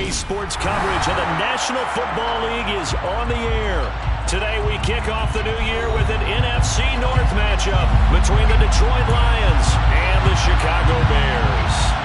EA Sports coverage of the National Football League is on the air. Today we kick off the new year with an NFC North matchup between the Detroit Lions and the Chicago Bears.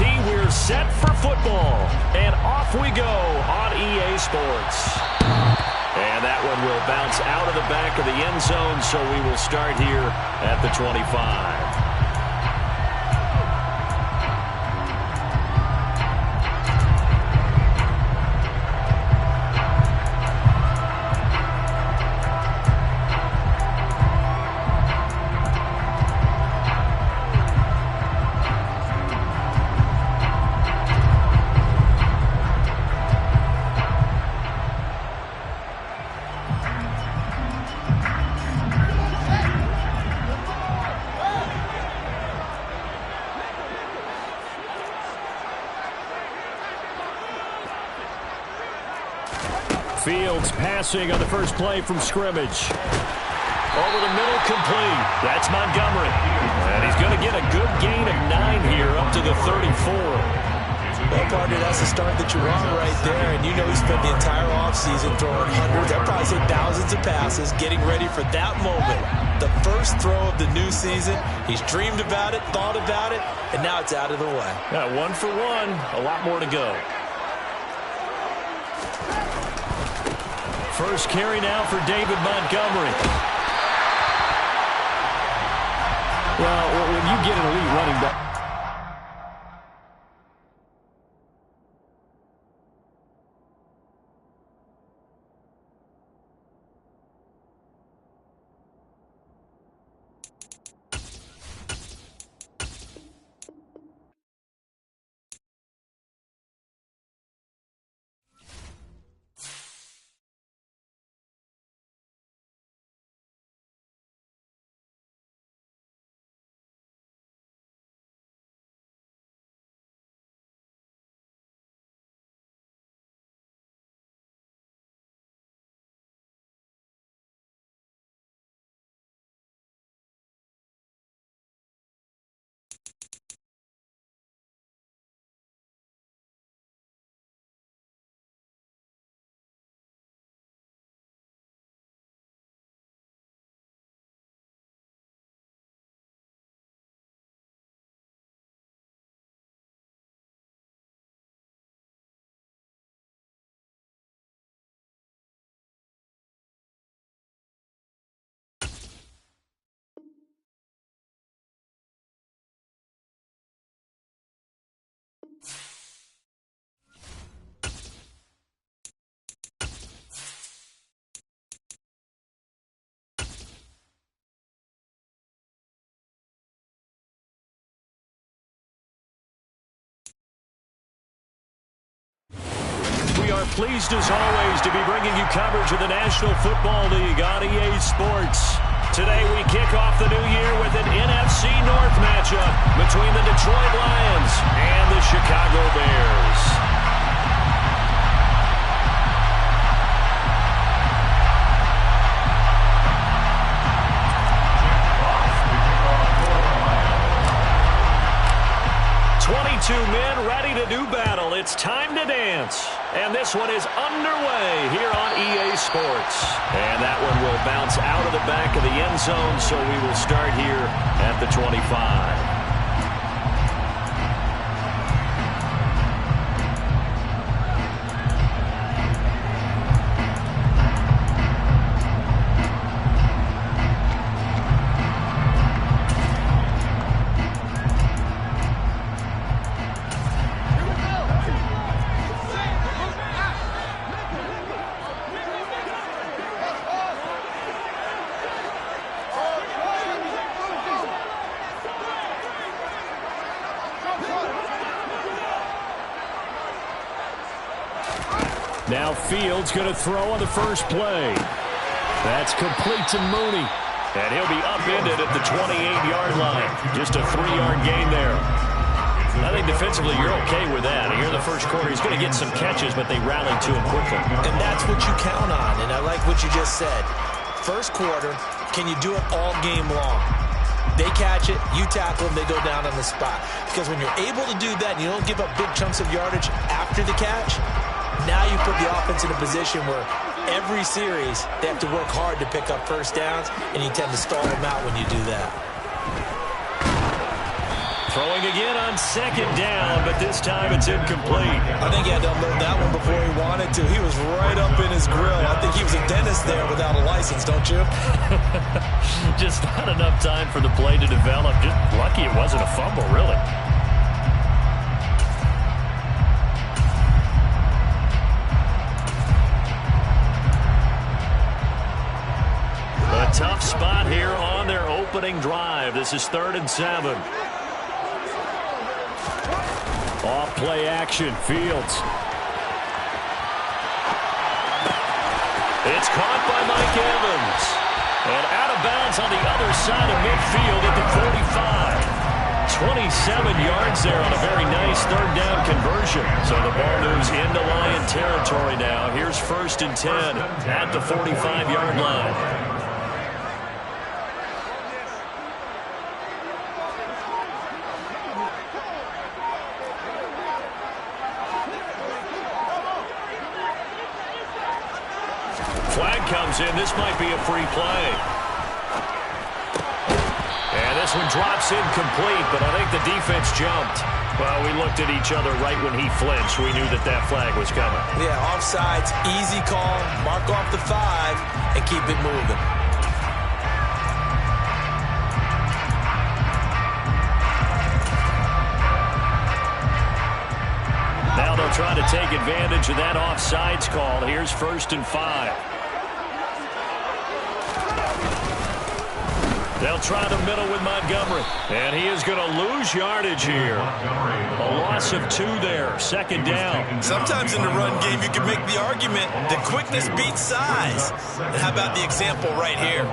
We're set for football, and off we go on EA Sports. And that one will bounce out of the back of the end zone, so we will start here at the 25. Fields passing on the first play from scrimmage. Over the middle, complete. That's Montgomery. And he's going to get a good gain of 9 here up to the 34. Well, partner, that's the start that you want right there. And you know he spent the entire offseason throwing hundreds, I'd probably say thousands of passes, getting ready for that moment. The first throw of the new season. He's dreamed about it, thought about it, and now it's out of the way. Yeah, 1 for 1. A lot more to go. First carry now for David Montgomery. Well, when you get an elite running back. We are pleased, as always, to be bringing you coverage of the National Football League on EA Sports. Today, we kick off the new year with an NFC North matchup between the Detroit Lions and the Chicago Bears. Men ready to do battle. It's time to dance. And this one is underway here on EA Sports. And that one will bounce out of the back of the end zone, so we will start here at the 25. Now Fields going to throw on the first play. That's complete to Mooney. And he'll be upended at the 28-yard line. Just a 3-yard gain there. I think defensively you're okay with that. Here in the first quarter, he's going to get some catches, but they rallied to him quickly. And that's what you count on, and I like what you just said. First quarter, can you do it all game long? They catch it, you tackle them, they go down on the spot. Because when you're able to do that and you don't give up big chunks of yardage after the catch, now you put the offense in a position where every series they have to work hard to pick up first downs, and you tend to stall them out when you do that. Throwing again on second down, but this time it's incomplete. I think he had to unload that one before he wanted to. He was right up in his grill. I think he was a dentist there without a license, don't you? Just not enough time for the play to develop. Just lucky it wasn't a fumble, really. A tough spot here on their opening drive. This is 3rd and 7. Off play action, Fields. It's caught by Mike Evans. And out of bounds on the other side of midfield at the 45. 27 yards there on a very nice 3rd down conversion. So the ball moves into Lion territory now. Here's 1st and 10 at the 45-yard line. Flag comes in. This might be a free play. And this one drops incomplete, but I think the defense jumped. Well, we looked at each other right when he flinched. We knew that that flag was coming. Yeah, offsides, easy call. Mark off the 5 and keep it moving. Now they'll try to take advantage of that offsides call. Here's 1st and 5. They'll try the middle with Montgomery. And he is going to lose yardage here. A loss of 2 there. 2nd down. Sometimes in the run game, you can make the argument that quickness beats size. And how about the example right here?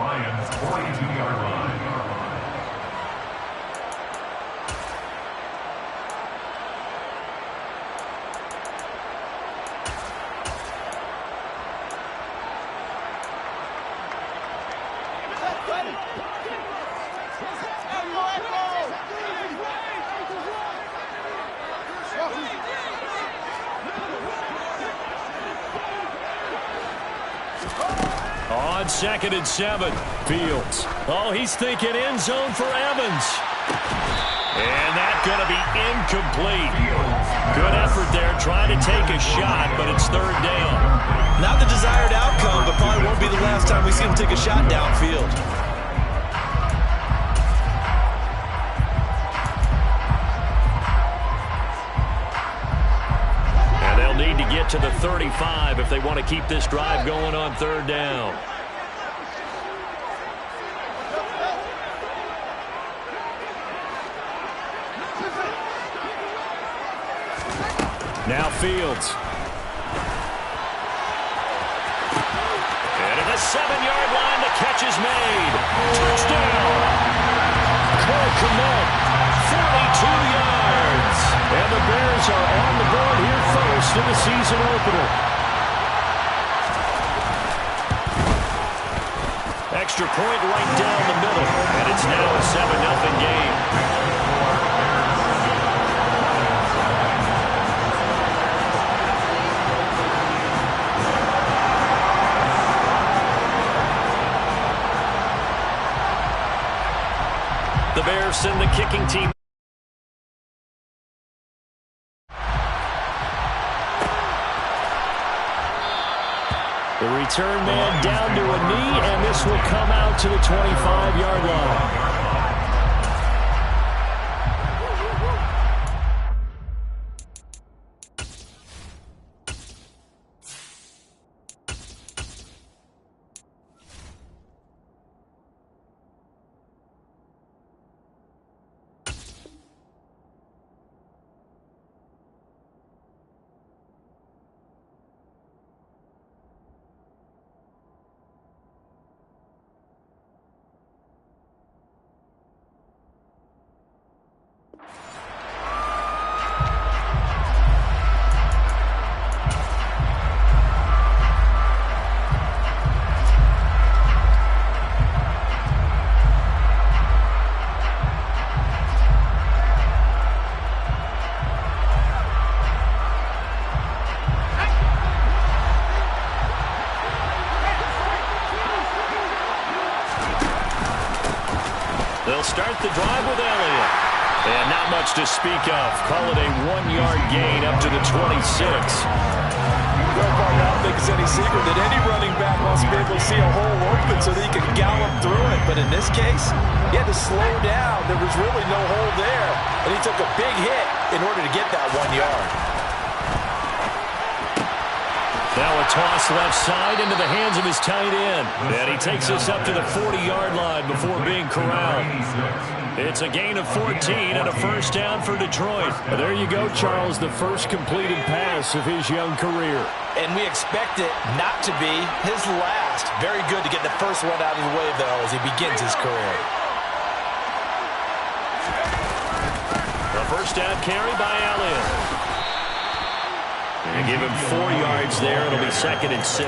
On 2nd and 7, Fields. Oh, he's thinking end zone for Evans. And that's going to be incomplete. Good effort there, trying to take a shot, but it's 3rd down. Not the desired outcome, but probably won't be the last time we see him take a shot downfield. Need to get to the 35 if they want to keep this drive going on 3rd down. Now Fields. And at the 7-yard line, the catch is made. Touchdown! Cole Kmet, 42 yards. And the Bears are on the board here first in the season opener. Extra point right down the middle. And it's now a 7-0 game. The Bears send the kicking team. The return man down to a knee, and this will come out to the 25-yard line. They'll start the drive with Elliott. And not much to speak of. Call it a 1-yard gain up to the 26. Well, partner, I don't think it's any secret that any running back wants to be able to see a hole open so that he can gallop through it. But in this case, he had to slow down. There was really no hole there. And he took a big hit in order to get that 1 yard. Now a toss left side into the hands of his tight end. And he takes us up to the 40-yard line before being corralled. It's a gain of 14 and a first down for Detroit. There you go, Charles, the first completed pass of his young career. And we expect it not to be his last. Very good to get the first one out of the way, though, as he begins his career. The first down carry by Elliott. And give him 4 yards there. It'll be 2nd and 6.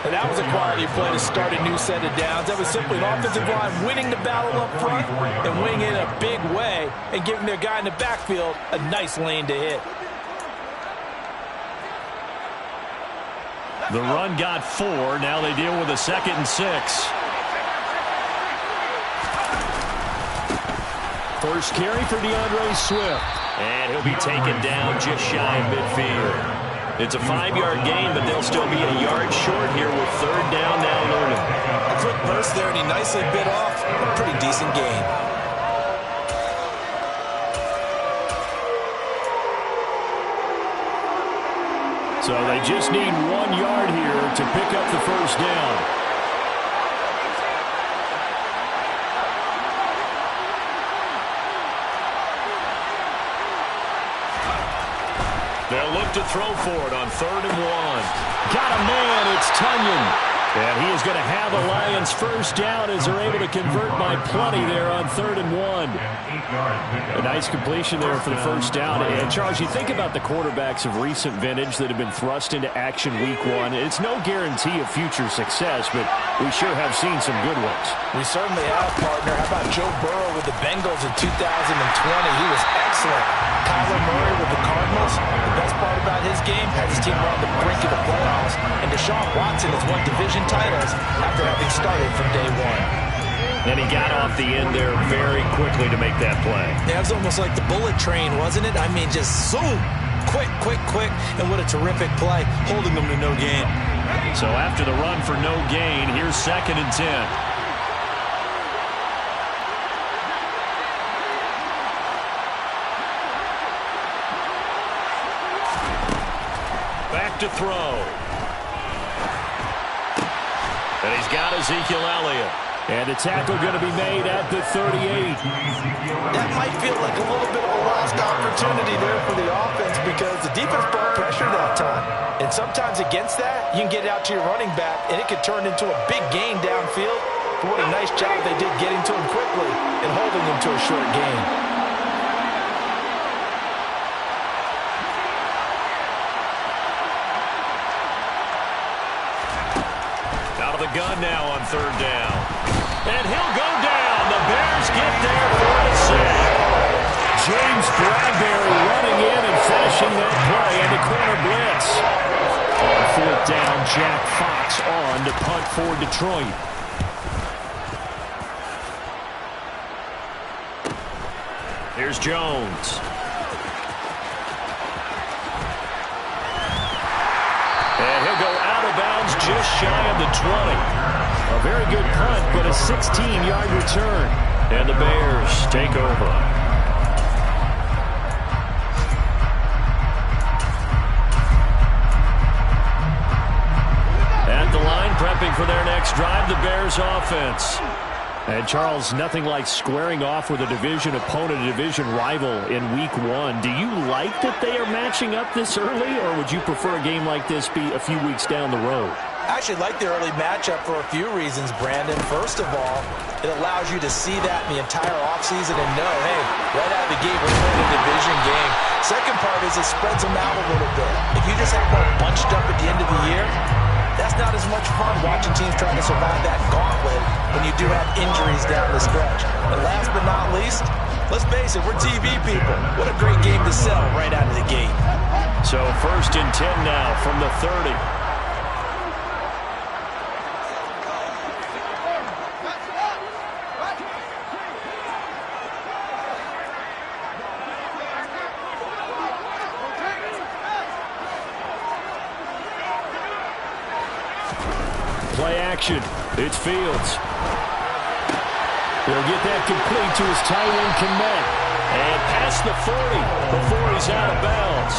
And that was a quality play to start a new set of downs. That was simply an offensive line winning the battle up front and winning it in a big way and giving their guy in the backfield a nice lane to hit. The run got 4. Now they deal with a 2nd and 6. First carry for DeAndre Swift. And he'll be taken down just shy of midfield. It's a 5-yard gain, but they'll still be a yard short here with 3rd down now looming. A quick burst there, and he nicely bit off a pretty decent gain. So they just need 1 yard here to pick up the first down. They'll look to throw for it on 3rd and 1. Got a man, it's Tunyon. And he is going to have the Lions first down as they're able to convert by plenty there on 3rd and 1. A nice completion there for the first down. And, Charles, you think about the quarterbacks of recent vintage that have been thrust into action week 1. It's no guarantee of future success, but we sure have seen some good ones. We certainly have, partner. How about Joe Burrow with the Bengals in 2020? He was excellent. Kyler Murray with the Cardinals. The best part about his game has his team on the brink of the playoffs. And Deshaun Watson has won division titles after having started from day 1. And he got off the end there very quickly to make that play. Yeah, it was almost like the bullet train, wasn't it? I mean, just zoom. Quick, quick, quick. And what a terrific play, holding them to no gain. So after the run for no gain, here's 2nd and 10. Back to throw. And he's got Ezekiel Elliott. And the tackle going to be made at the 38. That might feel like a little bit of a lost opportunity there for the offense because the defense brought pressure that time. And sometimes against that, you can get it out to your running back, and it could turn into a big gain downfield. But what a nice job they did getting to him quickly and holding him to a short gain. Out of the gun now on 3rd down. And he'll go down. The Bears get there for a sack. James Bradbury running in and finishing that play into corner blitz. On 4th down, Jack Fox on to punt for Detroit. Here's Jones. And he'll go out of bounds just shy of the 20. A very good punt, but a 16-yard return. And the Bears take over. At the line, prepping for their next drive, the Bears offense. And, Charles, nothing like squaring off with a division opponent, a division rival in week 1. Do you like that they are matching up this early, or would you prefer a game like this be a few weeks down the road? I actually like the early matchup for a few reasons, Brandon. First of all, it allows you to see that in the entire offseason and know, hey, right out of the gate, we're playing a division game. Second part is it spreads them out a little bit. If you just have one bunched up at the end of the year, that's not as much fun watching teams trying to survive that gauntlet when you do have injuries down the stretch. And last but not least, let's face it, we're TV people. What a great game to sell right out of the gate. So 1st and 10 now from the 30. Play action. It's Fields. He'll get that complete to his tight end, Kmet. And past the 40 before he's out of bounds.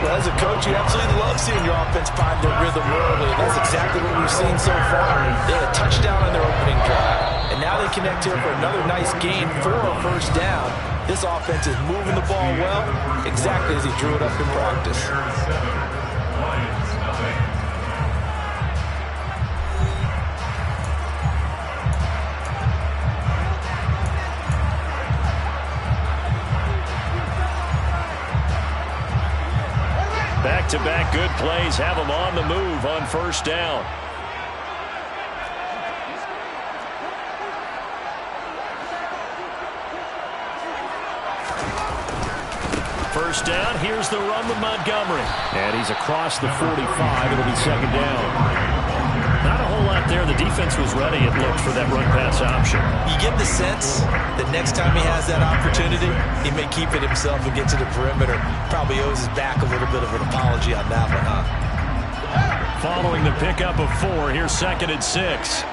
Well, as a coach, you absolutely love seeing your offense find their rhythm early, and that's exactly what we've seen so far. They had a touchdown on their opening drive, and now they connect here for another nice gain for a first down. This offense is moving the ball well, exactly as he drew it up in practice. Back-to-back good plays have him on the move on first down. First down, here's the run with Montgomery. And he's across the 45. It'll be second down. Not a whole lot there. The defense was ready, it looked, for that run-pass option. You get the sense that next time he has that opportunity, he may keep it himself and get to the perimeter. Probably owes his back a little bit of an apology on that one, huh? Following the pickup of 4, here's second and 6.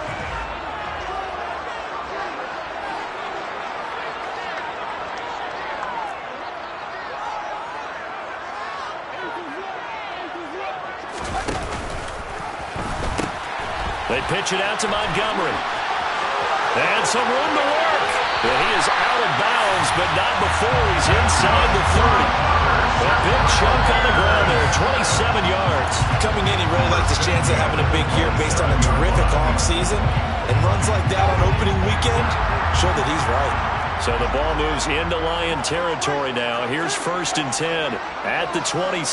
They pitch it out to Montgomery. And some room to work. And he is out of bounds, but not before he's inside the 30. A big chunk on the ground there, 27 yards. Coming in, he really likes his chance of having a big year based on a terrific offseason. And runs like that on opening weekend show that he's right. So the ball moves into Lion territory now. Here's first and 10 at the 27.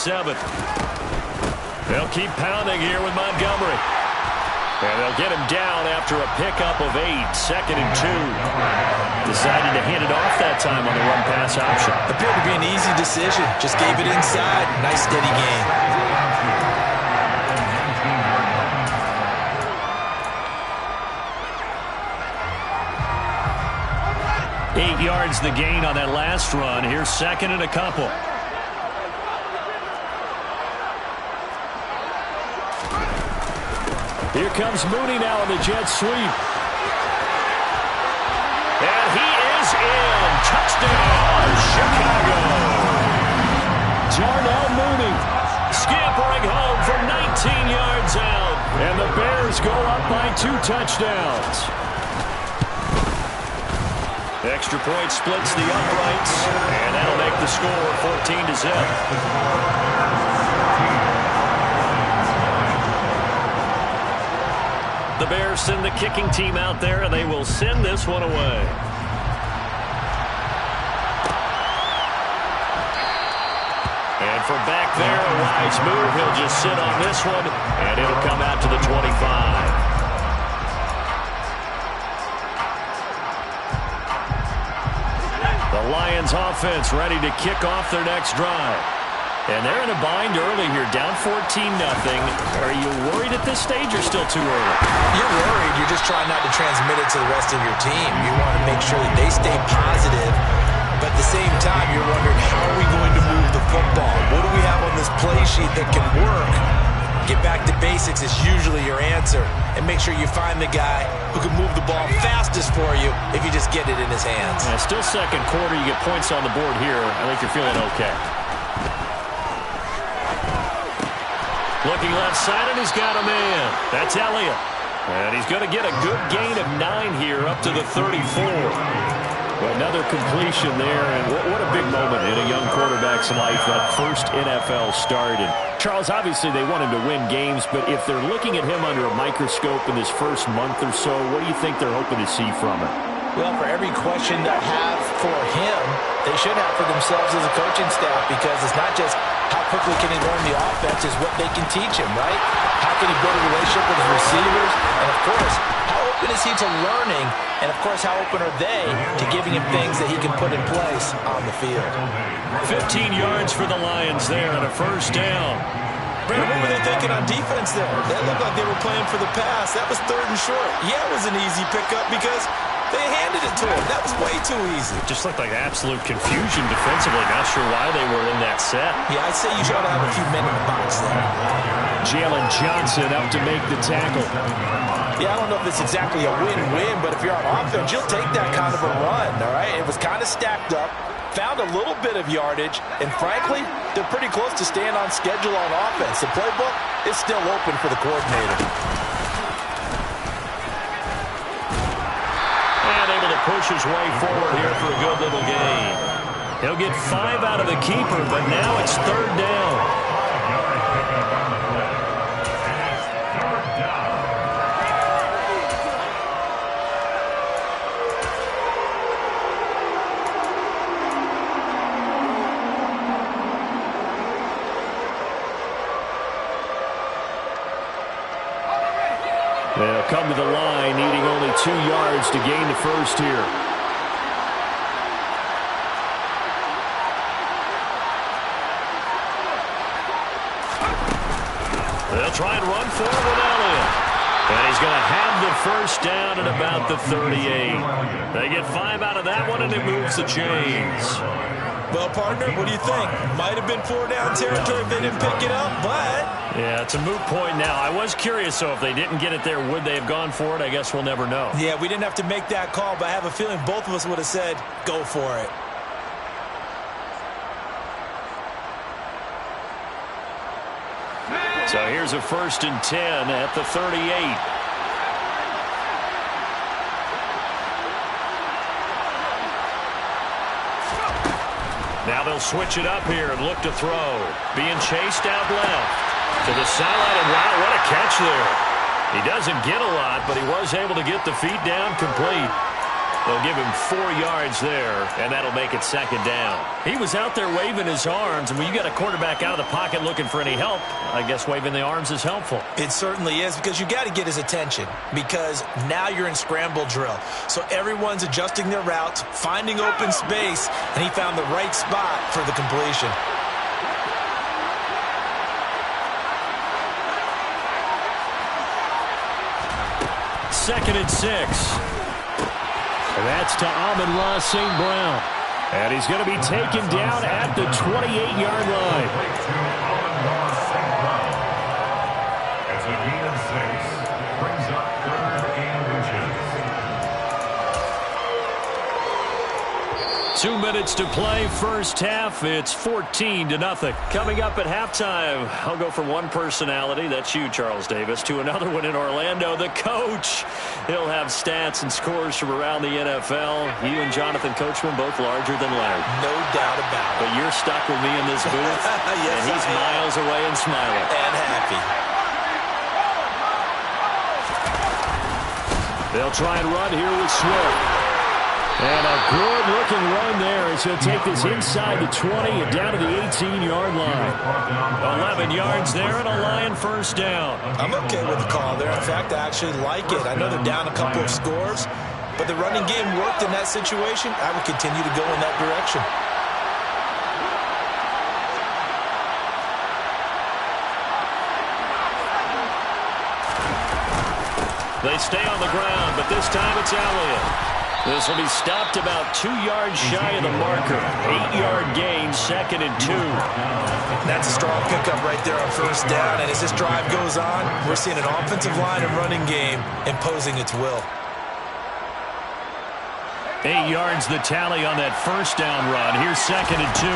They'll keep pounding here with Montgomery. And they'll get him down after a pickup of 8, second and 2. Decided to hand it off that time on the run-pass option. Appeared to be an easy decision. Just gave it inside. Nice, steady gain. 8 yards the gain on that last run. Here's second and a couple. Here comes Mooney now in the jet sweep. And he is in. Touchdown, Chicago. Darnell Mooney scampering home from 19 yards out. And the Bears go up by 2 touchdowns. Extra point splits the uprights. And that'll make the score 14-0. The Bears send the kicking team out there, and they will send this one away. And from back there, a wise move. He'll just sit on this one, and it'll come out to the 25. The Lions offense ready to kick off their next drive. And they're in a bind early here, down 14-0. Are you worried at this stage or still too early? You're worried. You're just trying not to transmit it to the rest of your team. You want to make sure that they stay positive. But at the same time, you're wondering, how are we going to move the football? What do we have on this play sheet that can work? Get back to basics is usually your answer. And make sure you find the guy who can move the ball fastest for you if you just get it in his hands. Still second quarter. You get points on the board here. I think you're feeling okay. Looking left side, and he's got a man. That's Elliott. And he's going to get a good gain of 9 here up to the 34. Another completion there, and what a big moment in a young quarterback's life, that first NFL start. And Charles, obviously they want him to win games, but if they're looking at him under a microscope in his first month or so, what do you think they're hoping to see from him? Well, for every question they have for him, they should have for themselves as a coaching staff, because it's not just how quickly can he learn the offense, is what they can teach him, right? How can he build a relationship with his receivers? And, of course, how open is he to learning? And, of course, how open are they to giving him things that he can put in place on the field? 15 yards for the Lions there and a first down. Brandon, what were they thinking on defense there? That looked like they were playing for the pass. That was 3rd and short. Yeah, it was an easy pickup because they handed it to him. That was way too easy. Just looked like absolute confusion defensively. Not sure why they were in that set. Yeah, I'd say you ought to have a few men in the box there. Jalen Johnson up to make the tackle. Yeah, I don't know if it's exactly a win-win, but if you're on offense, you'll take that kind of a run, all right? It was kind of stacked up, found a little bit of yardage, and frankly, they're pretty close to staying on schedule on offense. The playbook is still open for the coordinator. And able to push his way forward here for a good little gain. He'll get 5 out of the keeper, but now it's 3rd down. They'll come to the line, needing only 2 yards to gain the first here. They'll try and run forward with Elliott. And he's going to have the first down at about the 38. They get 5 out of that one, and it moves the chains. Well, partner, what do you think? Might have been 4-down territory if they didn't pick it up, but... Yeah, it's a moot point now. I was curious, so if they didn't get it there, would they have gone for it? I guess we'll never know. Yeah, we didn't have to make that call, but I have a feeling both of us would have said, go for it. So here's a 1st and 10 at the 38. Now they'll switch it up here and look to throw. Being chased out left to the sideline, and wow, what a catch there. He doesn't get a lot, but he was able to get the feet down complete. They'll give him 4 yards there, and that'll make it 2nd down. He was out there waving his arms, and when you got a quarterback out of the pocket looking for any help, I guess waving the arms is helpful. It certainly is, because you got to get his attention, because now you're in scramble drill. So everyone's adjusting their routes, finding open space, and he found the right spot for the completion. Second and 6. And that's to Amon-Ra St. Brown. And he's going to be taken down at the 28-yard line. It's a gain of 6. Brings up 3rd and inches. 2 minutes to play, first half. It's 14-0. Coming up at halftime, I'll go from one personality, that's you, Charles Davis, to another one in Orlando, the coach. He'll have stats and scores from around the NFL. You and Jonathan Coachman both larger than life. No doubt about it. But you're stuck with me in this booth, yes, and he's miles away and smiling. And happy. They'll try and run here with Swift. And a good-looking run there as he'll take this inside the 20 and down to the 18-yard line. 11 yards there and a Lion first down. I'm okay with the call there. In fact, I actually like it. I know they're down a couple of scores, but the running game worked in that situation. I would continue to go in that direction. They stay on the ground, but this time it's Elliott. This will be stopped about 2 yards shy of the marker. 8-yard gain, 2nd and 2. That's a strong pickup right there on first down. And as this drive goes on, we're seeing an offensive line and running game imposing its will. 8 yards the tally on that first down run. Here's 2nd and 2.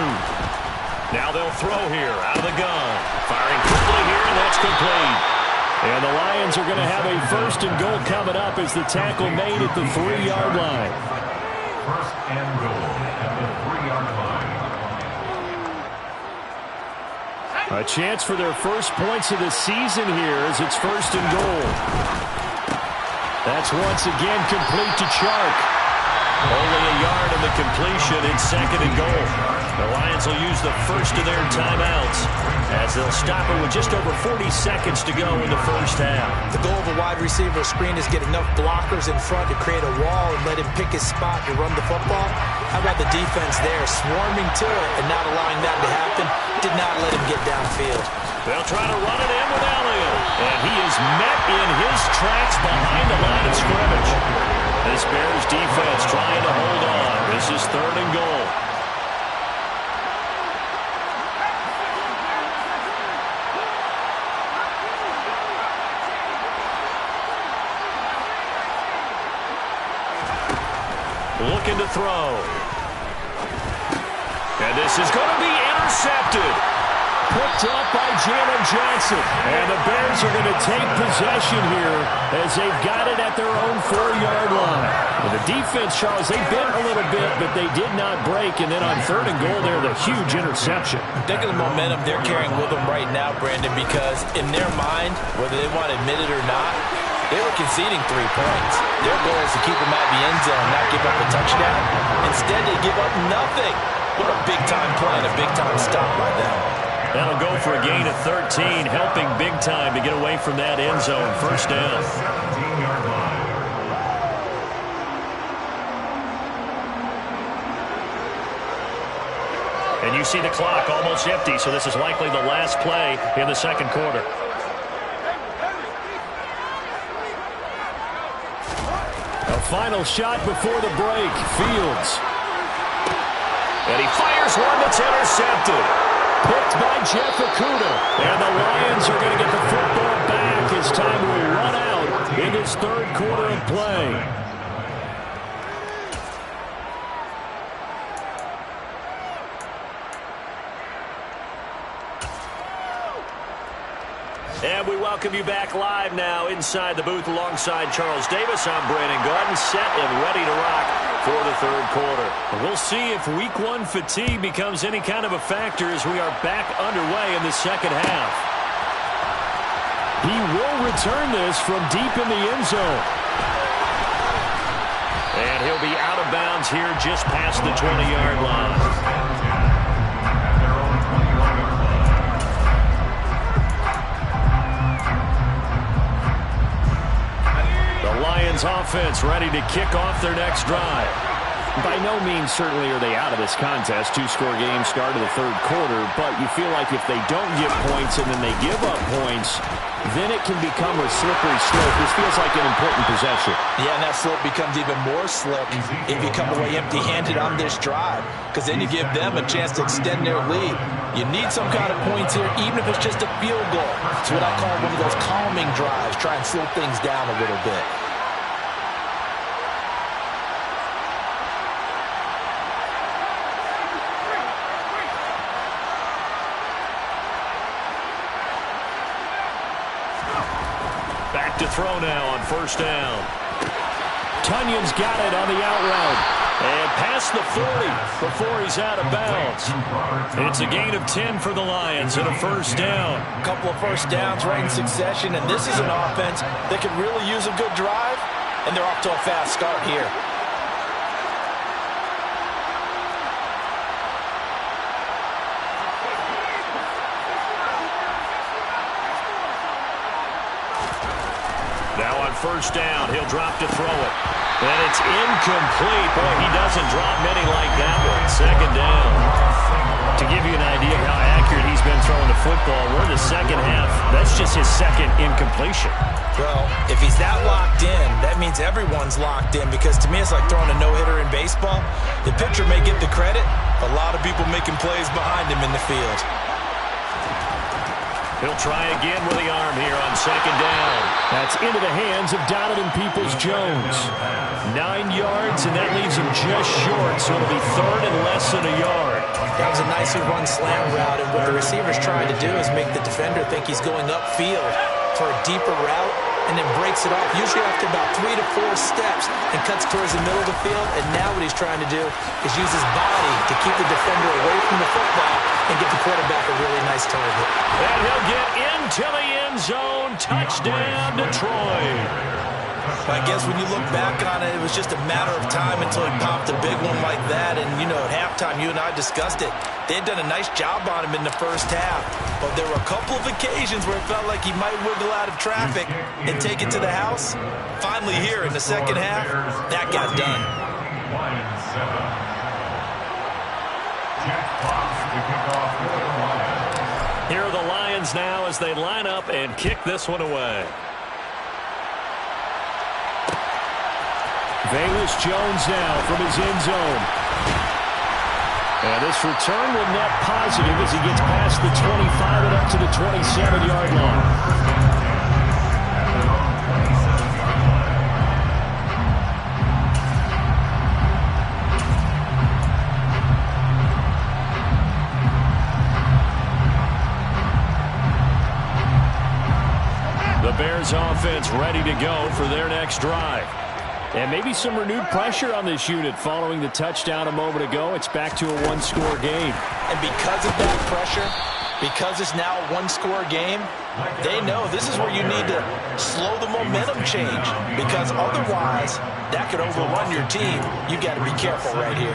Now they'll throw here out of the gun. Firing quickly here, and that's complete. And the Lions are going to have a 1st and goal coming up as the tackle made at the 3-yard line. 1st and goal at the 3-yard line. A chance for their first points of the season here as it's 1st and goal. That's once again complete to Chark. Only a yard in the completion in 2nd and goal. The Lions will use the first of their timeouts as they'll stop it with just over 40 seconds to go in the first half. The goal of a wide receiver screen is get enough blockers in front to create a wall and let him pick his spot to run the football. How about the defense there, swarming to it and not allowing that to happen? Did not let him get downfield. They'll try to run it in with Elliott, and he is met in his tracks behind the line of scrimmage. This Bears defense trying to hold on. This is 3rd and goal. looking to throw. And this is going to be intercepted. Picked up by Jalen Johnson. And the Bears are going to take possession here as they've got it at their own 4-yard line. And the defense, Charles, they bit a little bit, but they did not break. And then on 3rd and goal there, the huge interception. Think of the momentum they're carrying with them right now, Brandon, because in their mind, whether they want to admit it or not, they were conceding 3 points. Their goal is to keep them at the end zone, not give up a touchdown. Instead, they give up nothing. What a big-time play and a big-time stop by them. That'll go for a gain of 13, helping big time to get away from that end zone. 1st down. And you see the clock almost empty, so this is likely the last play in the 2nd quarter. A final shot before the break. Fields. And he fires one that's intercepted. Picked by Jeff Okudah. And the Lions are going to get the football back as time will run out in this 3rd quarter of play. And we welcome you back live now inside the booth alongside Charles Davis. I'm Brandon Garden, set and ready to rock for the 3rd quarter. We'll see if week 1 fatigue becomes any kind of a factor as we are back underway in the 2nd half. He will return this from deep in the end zone. And he'll be out of bounds here just past the 20-yard line. Lions offense ready to kick off their next drive. By no means certainly are they out of this contest. 2-score game start of the 3rd quarter, but you feel like if they don't get points and then they give up points, then it can become a slippery slope. This feels like an important possession. Yeah, and that slope becomes even more slip if you come away empty-handed on this drive, because then you give them a chance to extend their lead. You need some kind of points here, even if it's just a field goal. It's what I call one of those calming drives. Try and slow things down a little bit. To throw now on 1st down. Tunyon's got it on the out route. And past the 40 before he's out of bounds. It's a gain of 10 for the Lions and a 1st down. A couple of 1st downs right in succession, and this is an offense that could really use a good drive, and they're off to a fast start here. Now on 1st down, he'll drop to throw it. And it's incomplete. Boy, he doesn't drop many like that one. 2nd down. To give you an idea of how accurate he's been throwing the football, we're in the 2nd half. That's just his 2nd incompletion. Well, if he's that locked in, that means everyone's locked in, because to me it's like throwing a no-hitter in baseball. The pitcher may get the credit, a lot of people making plays behind him in the field. He'll try again with the arm here on 2nd down. That's into the hands of Donovan Peoples-Jones. 9 yards, and that leaves him just short, so it'll be 3rd and less than a yard. That was a nicely run slant route, and what the receiver's trying to do is make the defender think he's going upfield for a deeper route, and then breaks it off, usually after about 3 to 4 steps, and cuts towards the middle of the field. And now what he's trying to do is use his body to keep the defender away from the football and get the quarterback a really nice target. And he'll get into the end zone. Touchdown, Detroit. I guess when you look back on it, it was just a matter of time until he popped a big one like that. And, you know, at halftime, you and I discussed it. They had done a nice job on him in the 1st half. But there were a couple of occasions where it felt like he might wiggle out of traffic and take it to the house. Finally here in the 2nd half, that got done. Here are the Lions now as they line up and kick this one away. Bayless-Jones now from his end zone. And this return will net positive as he gets past the 25 and up to the 27-yard line. Bears offense ready to go for their next drive. And maybe some renewed pressure on this unit following the touchdown a moment ago. It's back to a one-score game. And because of that pressure, because it's now a one-score game, they know this is where you need to slow the momentum change, because otherwise that could overrun your team. You've got to be careful right here.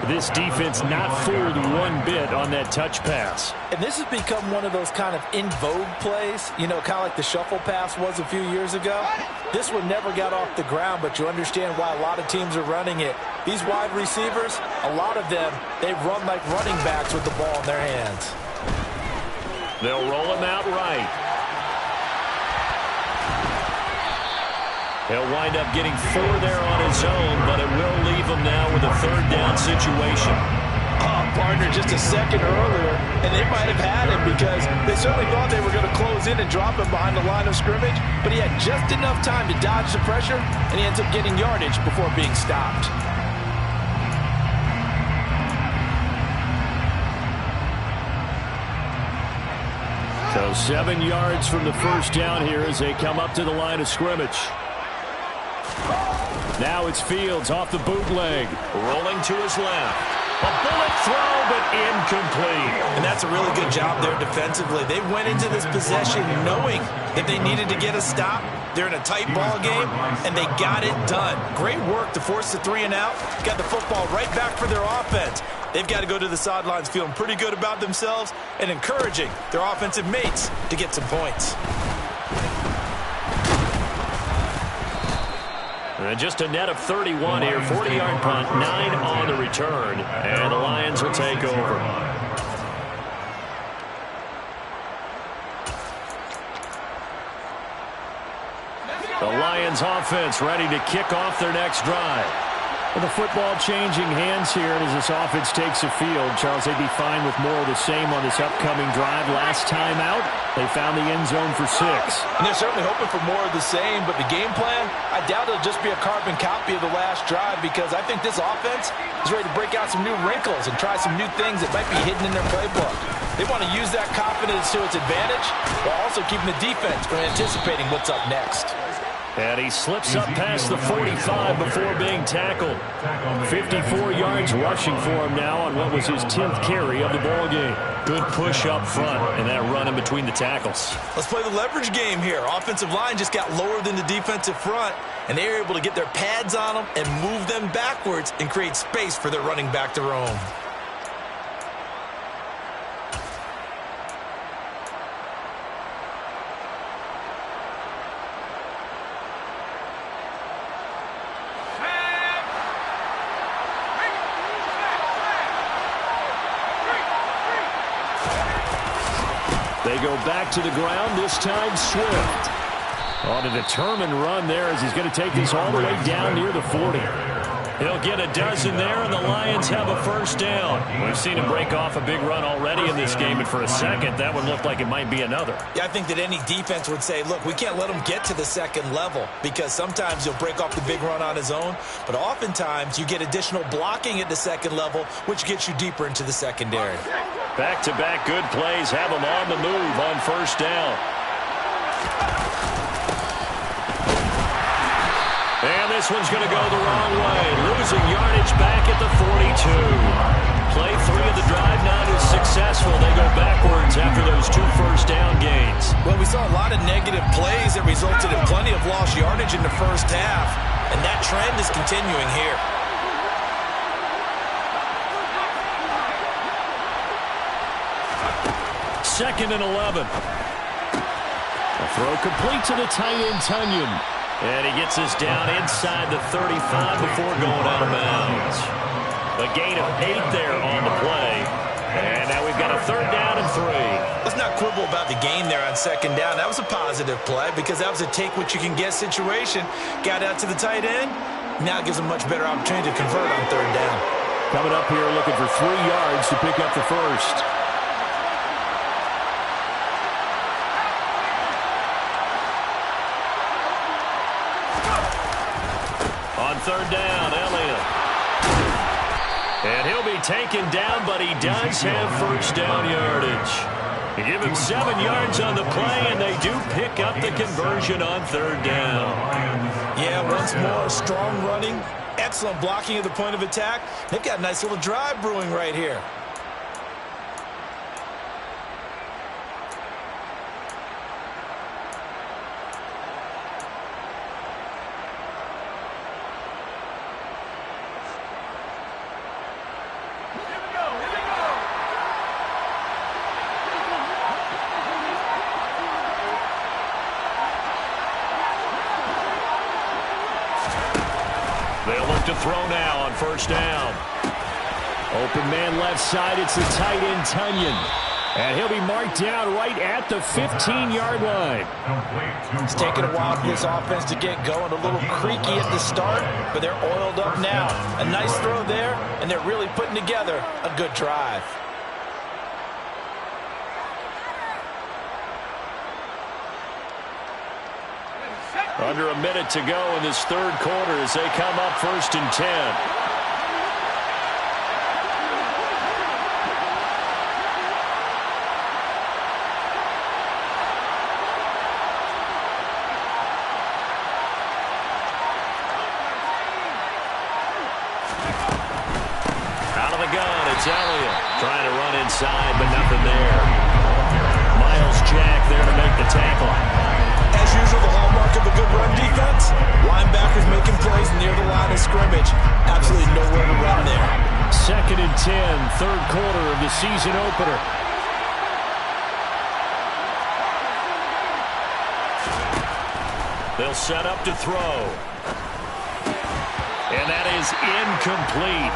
This defense not fooled one bit on that touch pass. And this has become one of those kind of in vogue plays, you know, kind of like the shuffle pass was a few years ago. This one never got off the ground, but you understand why a lot of teams are running it. These wide receivers, a lot of them, they run like running backs with the ball in their hands. They'll roll him out right. He'll wind up getting 4 there on his own, but it will leave him now with a third down situation. Partner, just a second earlier, and they might have had him because they certainly thought they were going to close in and drop him behind the line of scrimmage, but he had just enough time to dodge the pressure, and he ends up getting yardage before being stopped. So 7 yards from the first down here as they come up to the line of scrimmage. Now it's Fields off the bootleg. Rolling to his left. A bullet throw, but incomplete. And that's a really good job there defensively. They went into this possession knowing that they needed to get a stop. They're in a tight ball game, and they got it done. Great work to force the 3 and out. Got the football right back for their offense. They've got to go to the sidelines feeling pretty good about themselves and encouraging their offensive mates to get some points. And just a net of 31 here, 40-yard punt, 9 on the return, and the Lions will take over. The Lions offense ready to kick off their next drive. With the football changing hands here, and as this offense takes the field, Charles, they'd be fine with more of the same on this upcoming drive. Last time out, they found the end zone for 6. And they're certainly hoping for more of the same, but the game plan, I doubt it'll just be a carbon copy of the last drive, because I think this offense is ready to break out some new wrinkles and try some new things that might be hidden in their playbook. They want to use that confidence to its advantage while also keeping the defense from anticipating what's up next. And he slips up past the 45 before being tackled. 54 yards rushing for him now on what was his 10th carry of the ball game. Good push up front and that run in between the tackles. Let's play the leverage game here. Offensive line just got lower than the defensive front, and they were able to get their pads on them and move them backwards and create space for their running back to roam. They go back to the ground, this time Swift. On a determined run there as he's going to take this all the way down near the 40. He'll get a dozen there, and the Lions have a first down. We've seen him break off a big run already in this game, and for a second, that would look like it might be another. Yeah, I think that any defense would say, look, we can't let him get to the second level, because sometimes he'll break off the big run on his own, but oftentimes you get additional blocking at the second level, which gets you deeper into the secondary. Back-to-back good plays have him on the move on first down. And this one's going to go the wrong way. Losing yardage back at the 42. Play 3 of the drive not is successful. They go backwards after those 2 first down gains. Well, we saw a lot of negative plays that resulted in plenty of lost yardage in the first half, and that trend is continuing here. Second and 11. A throw complete to the tight end, Tunyon. And he gets us down inside the 35 before going out of bounds. A gain of 8 there on the play. And now we've got a third down and 3. Let's not quibble about the gain there on second down. That was a positive play because that was a take-what-you-can-get situation. Got out to the tight end. Now it gives them a much better opportunity to convert on third down. Coming up here looking for 3 yards to pick up the first. On third down, Elliott. And he'll be taken down, but he does have first down yardage. You give him 7 yards on the play, and they do pick up the conversion on 3rd down. Yeah, once more, strong running, excellent blocking at the point of attack. They've got a nice little drive brewing right here. They'll look to throw now on 1st down. Open man left side. It's the tight end, Tunyon. And he'll be marked down right at the 15-yard line. It's taken a while for this offense to get going. A little creaky at the start, but they're oiled up now. A nice throw there, and they're really putting together a good drive. Under a minute to go in this 3rd quarter as they come up 1st and 10. Out of the gun, it's Elliott. Trying to run inside, but nothing there. Miles Jack there to make the tackle. As usual, the hallmark of a good run defense, linebackers making plays near the line of scrimmage. Absolutely nowhere to run there. 2nd and 10, 3rd quarter of the season opener. They'll set up to throw. And that is incomplete.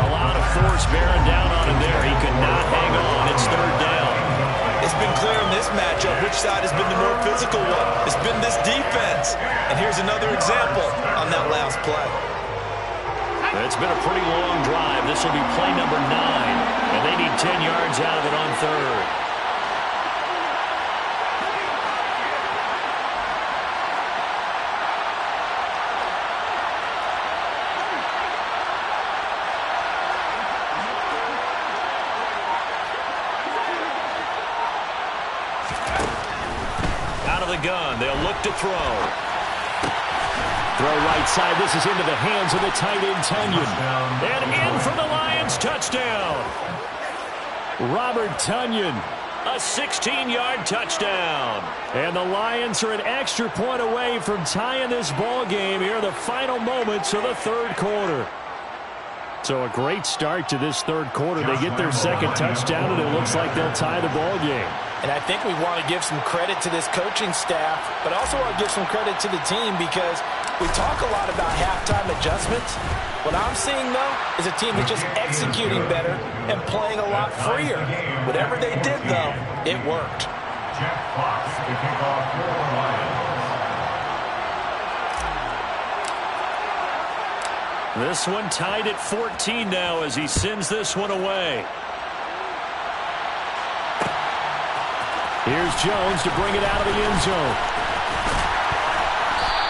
A lot of force bearing down on him there. He could not hang on. It's 3rd down. It's been clear in this matchup which side has been the more physical one. It's been this defense. And here's another example on that last play. It's been a pretty long drive. This will be play number 9. And they need 10 yards out of it on 3rd. Gun. They'll look to throw. Throw right side. This is into the hands of the tight end, Tunyon. And in for the Lions. Touchdown. Robert Tunyon. A 16-yard touchdown. And the Lions are an extra point away from tying this ball game here in the final moments of the 3rd quarter. So a great start to this 3rd quarter. They get their 2nd touchdown, and it looks like they'll tie the ball game. And I think we want to give some credit to this coaching staff, but also want to give some credit to the team because we talk a lot about halftime adjustments. What I'm seeing, though, is a team that's just executing better and playing a lot freer. Whatever they did, though, it worked. Jeff Fox to kick off for the Lions. This one tied at 14 now as he sends this one away. Here's Jones to bring it out of the end zone.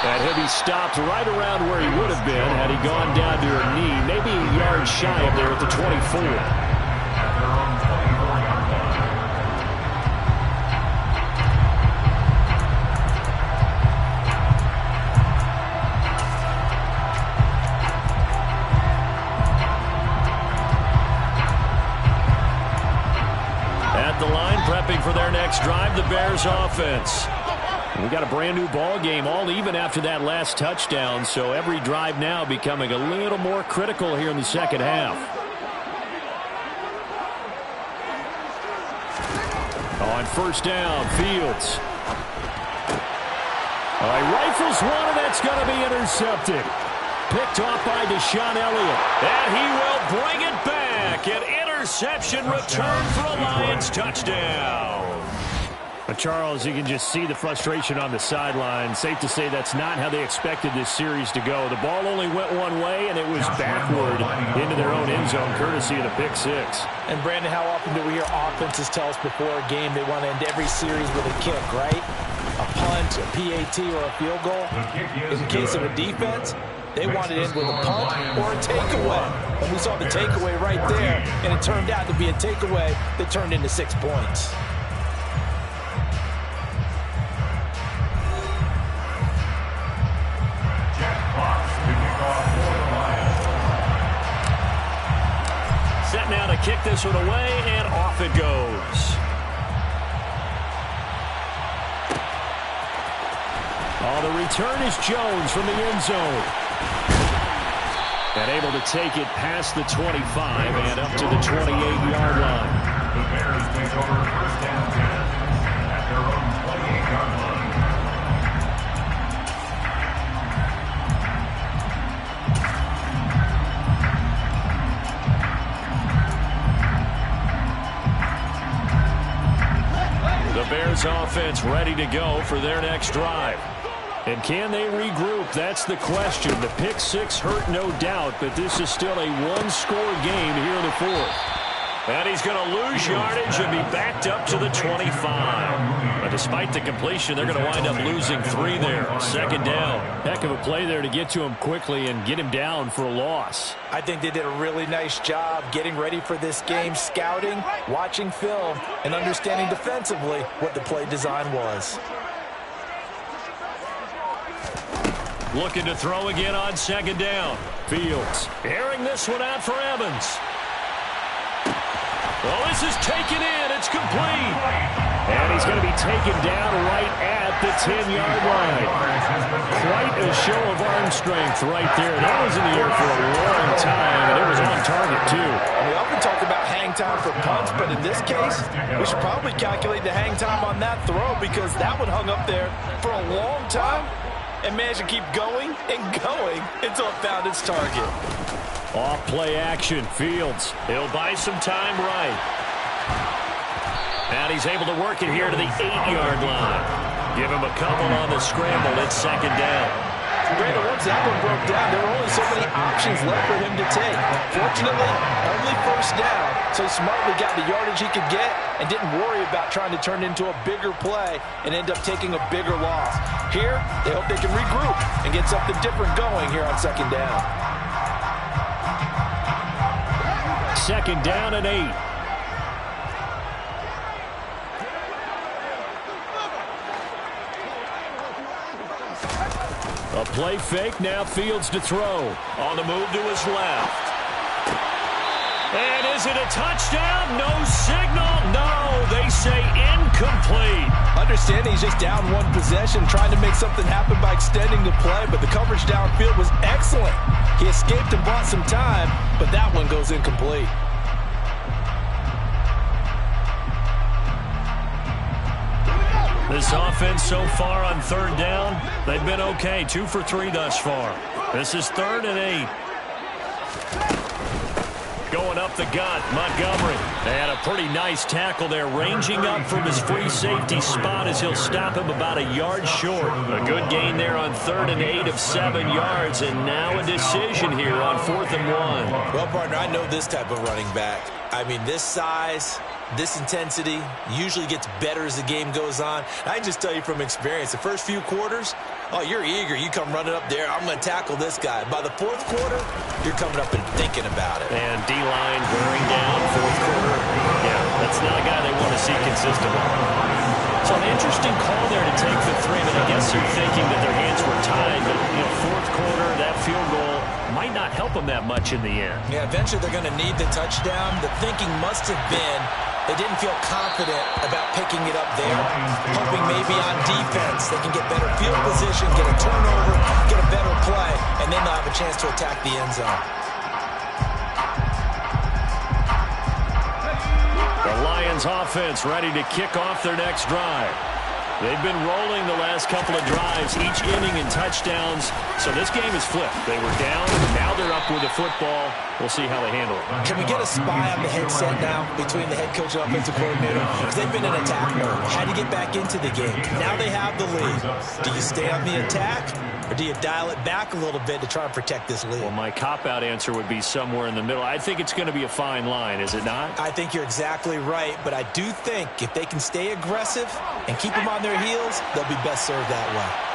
And he'll be stopped right around where he would have been had he gone down to a knee, maybe a yard shy of there at the 24. For their next drive, the Bears offense. We got a brand new ball game, all even after that last touchdown, so every drive now becoming a little more critical here in the 2nd half. On 1st down, Fields. All right, rifles one, and that's going to be intercepted. Picked off by Deshaun Elliott. And he will bring it back. An interception return for a Lions touchdown. But Charles, you can just see the frustration on the sideline. Safe to say that's not how they expected this series to go. The ball only went one way, and it was backward into their own end zone, courtesy of the pick 6. And, Brandon, how often do we hear offenses tell us before a game they want to end every series with a kick, right? A punt, a PAT, or a field goal. In the case of a defense, they want it in with a punt or a takeaway. And we saw the takeaway right there, and it turned out to be a takeaway that turned into 6 points. this one away, and off it goes. Oh, the return is Jones from the end zone. And able to take it past the 25 and up to the 28-yard line. The Bears take over first down 10 at their own 28-yard line. The Bears offense ready to go for their next drive. And can they regroup? That's the question. The pick six hurt, no doubt, but this is still a one-score game here in the fourth. And he's going to lose yardage and be backed up to the 25. But despite the completion, they're going to wind up losing 3 there. Second down. Heck of a play there to get to him quickly and get him down for a loss. I think they did a really nice job getting ready for this game, scouting, watching film, and understanding defensively what the play design was. Looking to throw again on second down. Fields airing this one out for Evans. Well, this is taken in. It's complete. And he's going to be taken down right at the 10-yard line. Quite a show of arm strength right there. That was in the air for a long time, and it was on target, too. We often talk about hang time for punts, but in this case, we should probably calculate the hang time on that throw because that one hung up there for a long time and managed to keep going and going until it found its target. Off play action. Fields. He'll buy some time right. And he's able to work it here to the 8-yard line. Give him a couple on the scramble. It's second down. Brandon, once that one broke down, there were only so many options left for him to take. Fortunately, only first down, so he smartly got the yardage he could get and didn't worry about trying to turn it into a bigger play and end up taking a bigger loss. Here, they hope they can regroup and get something different going here on second down. Second down and 8. A play fake, now Fields to throw. On the move to his left. And is it a touchdown? No signal. No, they say incomplete. Understanding he's just down one possession, trying to make something happen by extending the play, but the coverage downfield was excellent. He escaped and bought some time, but that one goes incomplete. This offense so far on third down, they've been okay. 2 for 3 thus far. This is 3rd and 8. Going up the gut, Montgomery. And a pretty nice tackle there, ranging up from his free safety spot as he'll stop him about a yard short. A good gain there on 3rd and 8 of 7 yards, and now a decision here on 4th and 1. Well, partner, I know this type of running back. I mean, this size, this intensity usually gets better as the game goes on. I can just tell you from experience, the first few quarters, oh, you're eager. You come running up there. I'm going to tackle this guy. By the 4th quarter, you're coming up and thinking about it. And D-line wearing down 4th quarter. Yeah, that's not a guy they want to see consistently. So an interesting call there to take the 3. And I guess you're thinking that their hands were tied. But, 4th quarter, that field goal might not help them that much in the end. Yeah, eventually they're going to need the touchdown. The thinking must have been they didn't feel confident about picking it up there, hoping maybe on defense they can get better field position, get a turnover, get a better play, and then they'll have a chance to attack the end zone. The Lions offense ready to kick off their next drive. They've been rolling the last couple of drives, each inning in touchdowns. So this game is flipped. They were down, now they're up with the football. We'll see how they handle it. Can we get a spy on the headset now between the head coach and offensive coordinator? Because they've been in attack mode. Had to get back into the game. Now they have the lead. Do you stay on the attack, or do you dial it back a little bit to try and protect this lead? Well, my cop-out answer would be somewhere in the middle. I think it's going to be a fine line, is it not? I think you're exactly right, but I do think if they can stay aggressive and keep them on their heels, they'll be best served that way.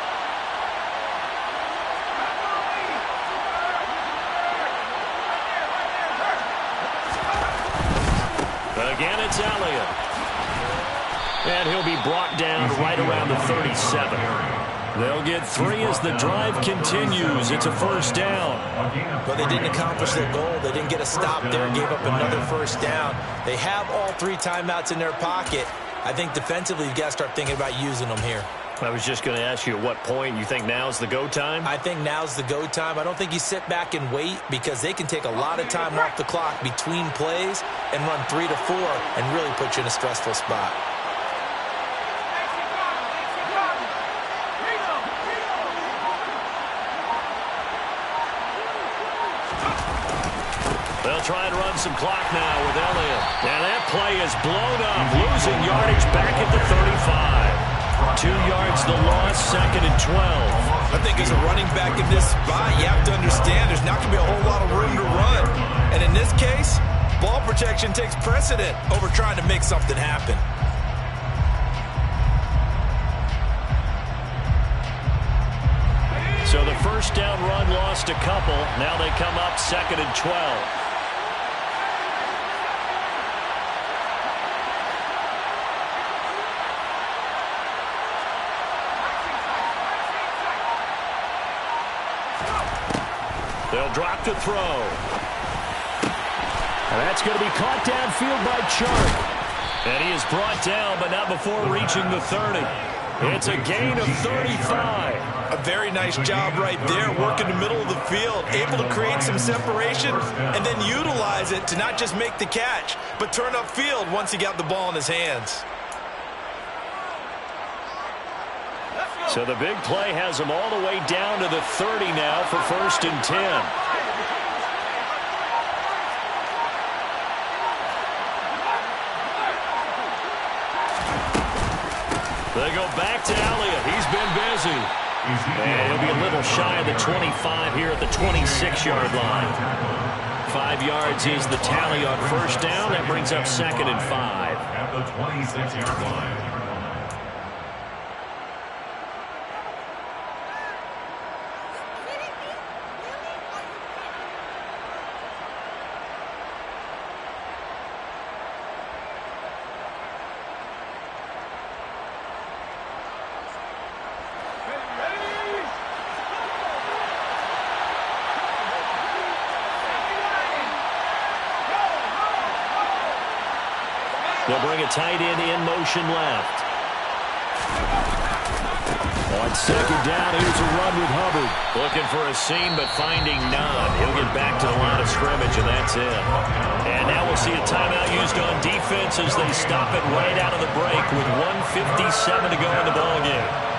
Again, it's Elliott. And he'll be brought down right around the 37. They'll get 3 as the drive continues. It's a first down. But they didn't accomplish their goal. They didn't get a stop there and gave up another first down. They have all 3 timeouts in their pocket. I think defensively you've got to start thinking about using them here. I was just going to ask you at what point you think now's the go time? I think now's the go time. I don't think you sit back and wait because they can take a lot of time off the clock between plays and run 3 to 4 and really put you in a stressful spot. They'll try and run some clock now with Elliott. And that play is blown up, losing yardage back at the 35. 2 yards the loss, 2nd and 12. I think as a running back in this spot, you have to understand there's not going to be a whole lot of room to run. And in this case, ball protection takes precedent over trying to make something happen. So the first down run lost a couple. Now they come up 2nd and 12. They'll drop to throw. And that's going to be caught downfield by Chark. And he is brought down, but not before reaching the 30. It's a gain of 35. A very nice job right there, working the middle of the field, able to create some separation and then utilize it to not just make the catch, but turn upfield once he got the ball in his hands. So the big play has him all the way down to the 30 now for 1st and 10. They go back to Elliott. He's been busy. And he'll be a little shy of the 25 here at the 26-yard line. 5 yards is the tally on first down. That brings up 2nd and 5. At the 26-yard line. They'll bring a tight end in motion left. On 2nd down, here's a run with Hubbard. Looking for a seam, but finding none. He'll get back to the line of scrimmage, and that's it. And now we'll see a timeout used on defense as they stop it right out of the break with 1:57 to go in the ballgame.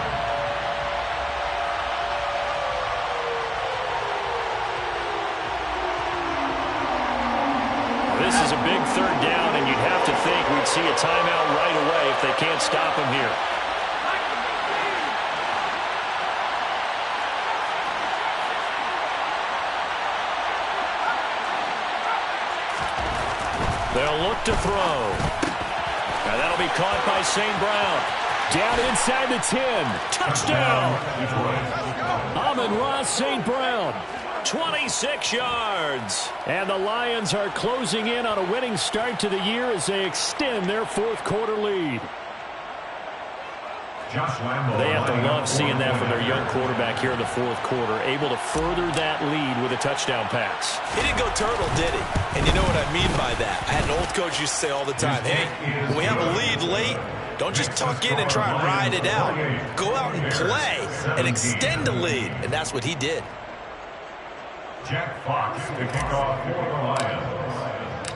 This is a big 3rd down, and you'd have to think we'd see a timeout right away if they can't stop him here. They'll look to throw. And that'll be caught by St. Brown. Down inside the 10. Touchdown! Amon-Ra St. Brown. 26 yards. And the Lions are closing in on a winning start to the year as they extend their 4th quarter lead. They have to love seeing that from their young quarterback here in the 4th quarter, able to further that lead with a touchdown pass. He didn't go turtle, did he? And you know what I mean by that. I had an old coach used to say all the time, hey, when we have a lead late, don't just tuck in and try and ride it out. Go out and play and extend the lead. And that's what he did. Jack Fox to kick off for the Lions.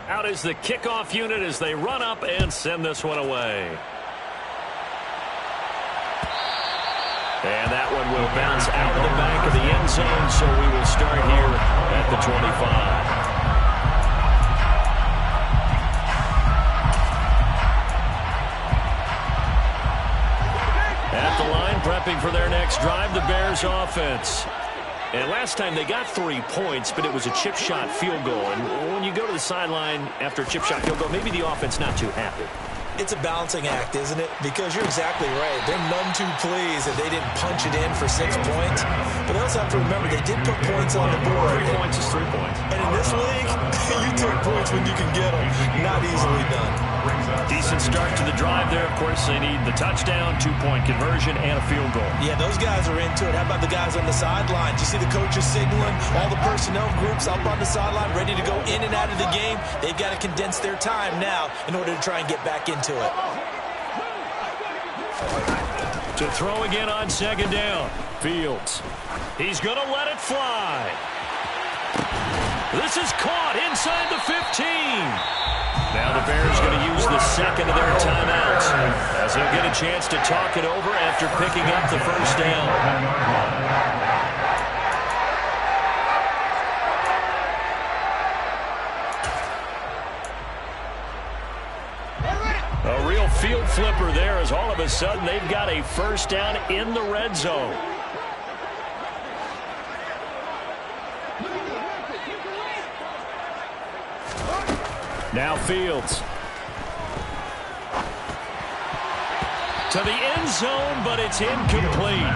Out is the kickoff unit as they run up and send this one away. And that one will bounce out of the back of the end zone, so we will start here at the 25. At the line, prepping for their next drive, the Bears offense. And last time they got 3 points, but it was a chip shot field goal. And when you go to the sideline after a chip shot field goal, maybe the offense not too happy. It's a balancing act, isn't it? Because you're exactly right. They're none too pleased that they didn't punch it in for 6 points. But they also have to remember they did put points on the board. 3 points is 3 points. And in this league, you take points when you can get them. Not easily done. brings us... Decent start to the drive there. Of course, they need the touchdown, 2-point conversion, and a field goal. Yeah, those guys are into it. How about the guys on the sideline? You see the coaches signaling, all the personnel groups up on the sideline ready to go in and out of the game. They've got to condense their time now in order to try and get back into it. To throw again on second down. Fields. He's going to let it fly. This is caught inside the 15. Now the Bears going to use the second of their timeouts as they'll get a chance to talk it over after picking up the first down. A real field flipper there as all of a sudden they've got a first down in the red zone. Now Fields. To the end zone, but it's incomplete.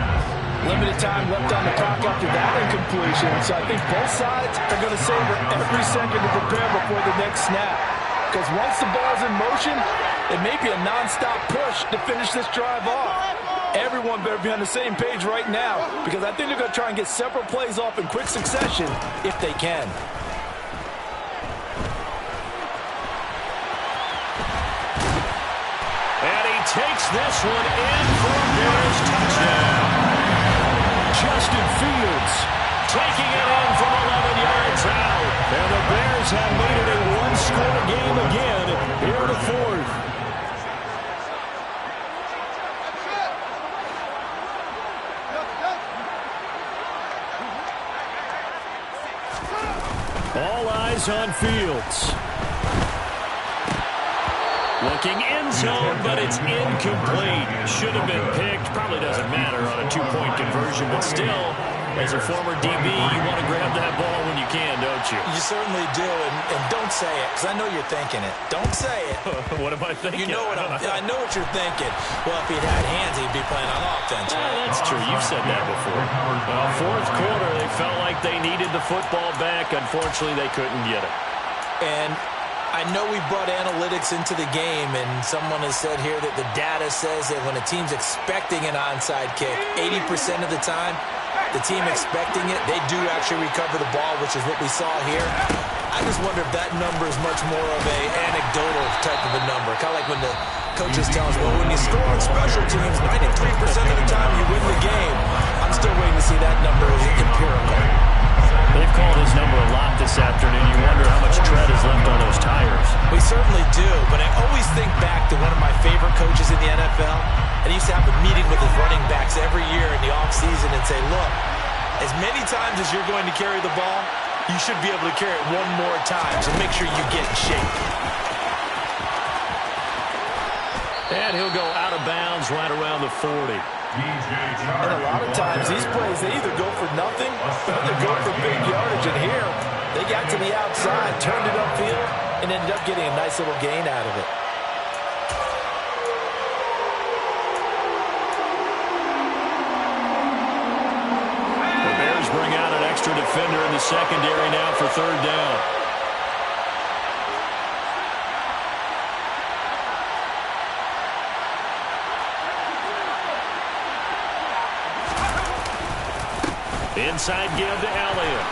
Limited time left on the clock after that incompletion, so I think both sides are going to savor every second to prepare before the next snap. Because once the ball's in motion, it may be a non-stop push to finish this drive off. Everyone better be on the same page right now, because I think they're going to try and get several plays off in quick succession if they can. Takes this one in for a Bears touchdown. Justin Fields taking it in from 11 yards out. And the Bears have made it a one-score game again here in the fourth. All eyes on Fields. Looking end zone, but it's incomplete. Should have been picked. Probably doesn't matter on a two-point conversion, but still, as a former DB, you want to grab that ball when you can, don't you? You certainly do, and don't say it, because I know you're thinking it. Don't say it. What am I thinking? You know what I know what you're thinking. Well, if he'd had hands, he'd be playing on offense. Right? That's true. You've said that before. Fourth quarter, they felt like they needed the football back. Unfortunately, they couldn't get it. And I know we brought analytics into the game, and someone has said here that the data says that when a team's expecting an onside kick, 80% of the time, the team expecting it, they do actually recover the ball, which is what we saw here. I just wonder if that number is much more of a anecdotal type of a number. Kind of like when the coaches tell us, well, when you score on special teams, 93% of the time you win the game. I'm still waiting to see that number as empirical. They've called his number a lot this afternoon. You wonder how much tread is left on those tires. We certainly do, but I always think back to one of my favorite coaches in the NFL, and he used to have a meeting with his running backs every year in the offseason and say, look, as many times as you're going to carry the ball, you should be able to carry it one more time, so make sure you get in shape. And he'll go out of bounds right around the 40. And a lot of times, these plays, they either go for nothing or they go for big yardage. And here, they got to the outside, turned it upfield, and ended up getting a nice little gain out of it. The Bears bring out an extra defender in the secondary now for third down. Inside give to Elliott.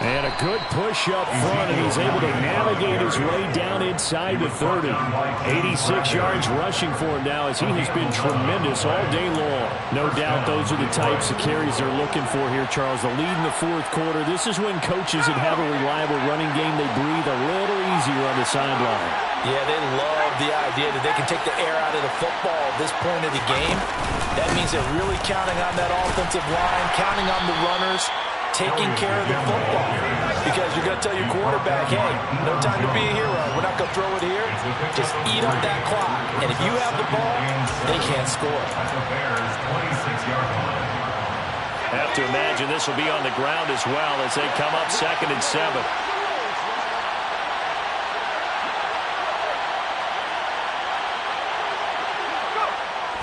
And a good push up front, and he's able to navigate his way down inside the 30. 86 yards rushing for him now as he has been tremendous all day long. No doubt those are the types of carries they're looking for here, Charles. The lead in the fourth quarter. This is when coaches that have a reliable running game, they breathe a little easier on the sideline. Yeah, they love the idea that they can take the air out of the football at this point of the game. That means they're really counting on that offensive line, counting on the runners, taking care of the football. Because you're going to tell your quarterback, hey, no time to be a hero. We're not going to throw it here. Just eat up that clock. And if you have the ball, they can't score. Have to imagine this will be on the ground as well as they come up 2nd and 7.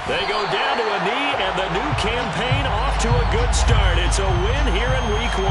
They go down to a knee, and the new campaign off to a good start. It's a win here in Week 1.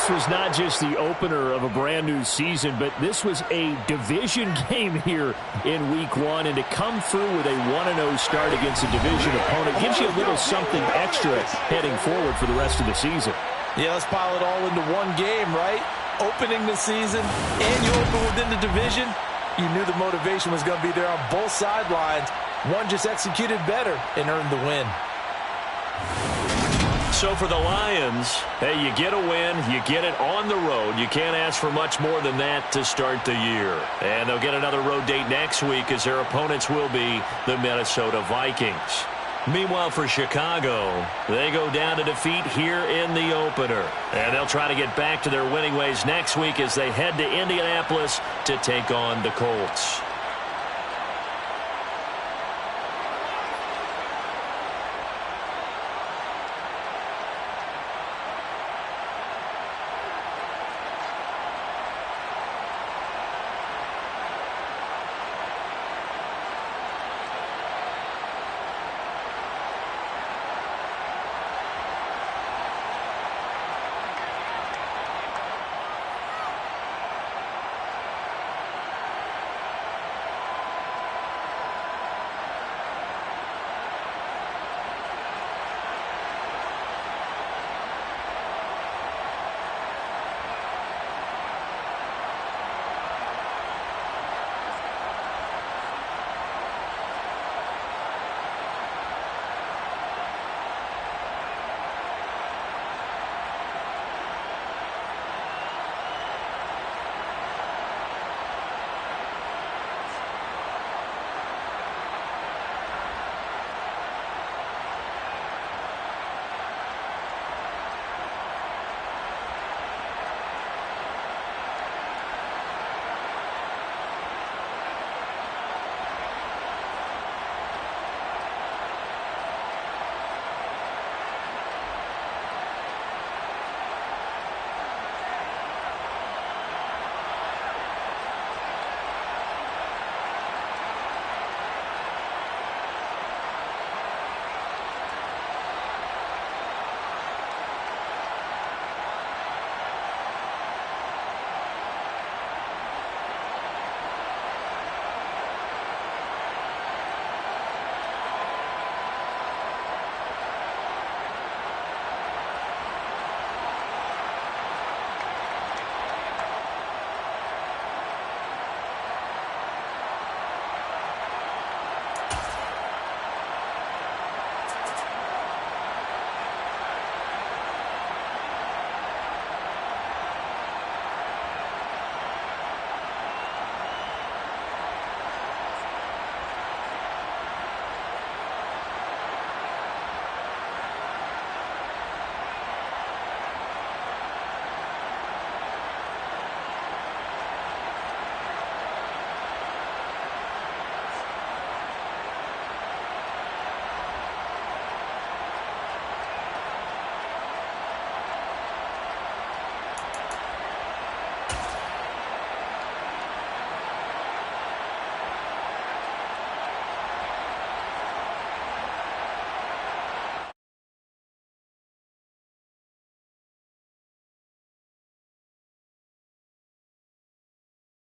this was not just the opener of a brand new season, but this was a division game here in Week 1, and to come through with a 1-0 start against a division opponent gives you a little something extra heading forward for the rest of the season. Yeah, let's pile it all into one game, right? Opening the season, and you open within the division. You knew the motivation was going to be there on both sidelines. One just executed better and earned the win. So for the Lions, hey, you get a win, you get it on the road. You can't ask for much more than that to start the year. And they'll get another road date next week as their opponents will be the Minnesota Vikings. Meanwhile, for Chicago, they go down to defeat here in the opener. And they'll try to get back to their winning ways next week as they head to Indianapolis to take on the Colts.